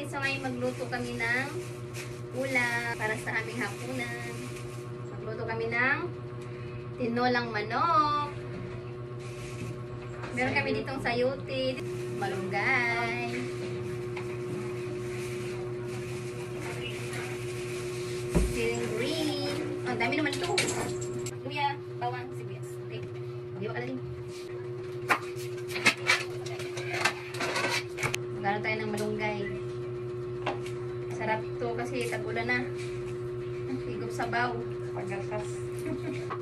guys, so ngayon magluto kami ng ulam para sa aming hapunan. Magluto kami ng tinolang manok. Meron kami ditong sayote, malunggay, siling green. Ang dami naman ito. Luya, bawang, sibuyas. Okay. Hindi ba kalalim? Magano tayo ng malunggay. Sarap to kasi tag-ulan na. Higop sabaw. Paggatas.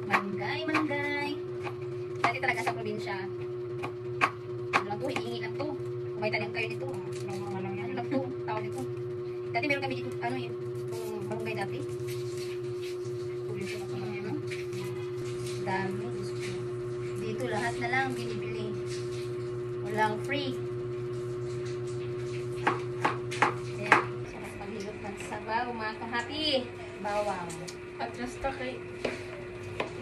Malunggay, malunggay. Dati talaga sa probinsya. Ano lang to, hihingi lang to. Kung may tanim kayo nito. Ano lang to, tawag nito. Dati meron kami dito, ano yun, malunggay dati. Probinsya na kami, ano? Dami. Dito lahat na lang binibili. Walang free. Ayan, sarap maghilot ng sabaw, mga kahapi. Bawang. Atras ta kay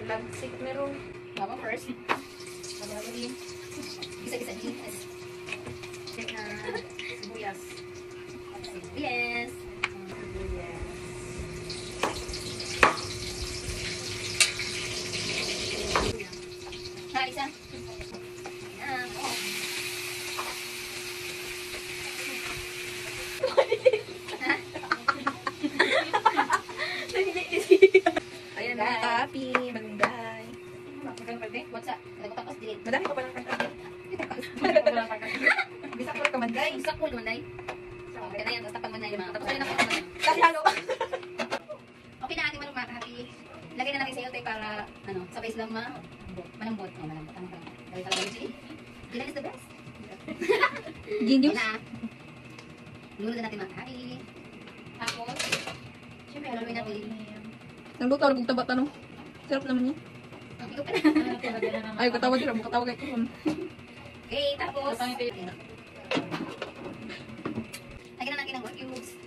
lagsik meron. Bawang first. Bawang din. Gisa-gisa jeans. Check na sibuyas. Sibuyas. Sibuyas. Isa. Ayan. Oh. Ayan na, kapi, malunggay. What's up? Nagtapas din. Madami pa palang kanta. Bisa ko ka manday. Isak mo lumanay. Okay na yan. Tapos tapang manay mga. Tapos na ako. Kasi halo. Okay na ating mga kahapi. Lagay na natin sa yote para ano, sabay silang malambot. Oh, malambot. Ano ba? Lagay talaga ng chili. Gilan is the best. Genius. Na. Lulo na natin mga kahapi. Tapos, syempre haluin natin. Nagluto ako ng taba tanong. Sarap naman yun. Ikaw pa na. Ay, katawag yun. Katawag ito. Okay, tapos. Lagyan na natin ng hot cubes.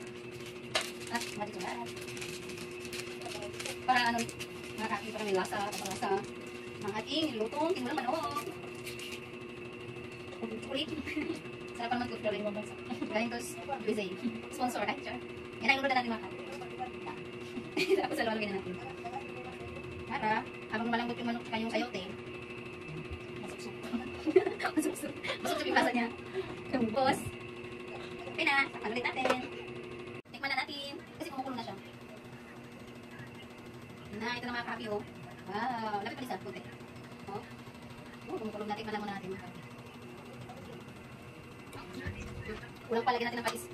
At mati lahat. Para ano, mga kahapi, para may lasa, kapalasa. Ang ating lutong, timulang manok. Ulit. Sarap pa naman ito, pero yung mabansa. Galing tos, busy. Sponsor, ay, siya. Yan ang lulutan natin mga kahapi. Tapos alawalagin na natin. Para, habang malambot yung manok kayong sayote, masuk-suk. Masuk-suk. Masuk-suk yung lasa niya. Tapos, okay na, takpan ulit natin. Tikman na natin. Kasi kumukulong na siya. Na, ito na mga kahapi, oh. Wow, lapit pa lisa, puti. Oh, kumukulong na. Tikman na muna natin mga kahapi. Kulang pa, lagyan natin ng patis.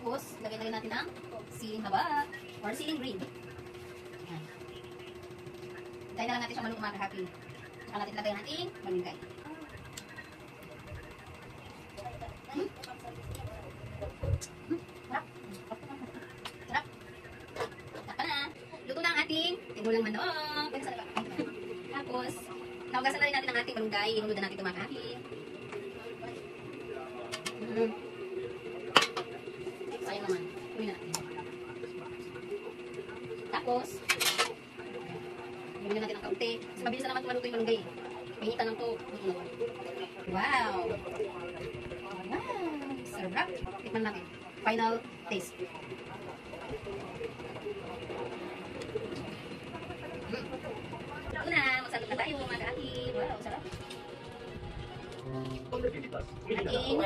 Tapos, lagyan natin ng siling haba or siling green. Ayan. Hintayin na lang natin siya maluto mga kahapi. Saka natin lagyan natin malunggay. Sarap. Sarap. Tapa na. Luto na ang ating tinulang manok. Tapos, naugasan na rin natin ang ating malunggay. Inuludan natin ito mga kahapi. Sayang naman. Uwi na natin. Tapos, gawin na natin ang kaunti. Kasi mabilis na naman tumaluto yung malunggay. Mahitan lang ito. Wow! Wow! Sarap. Tikman natin. Final taste. Ito na. Magsalot na tayo mga kahapi. Wow, sarap. Ating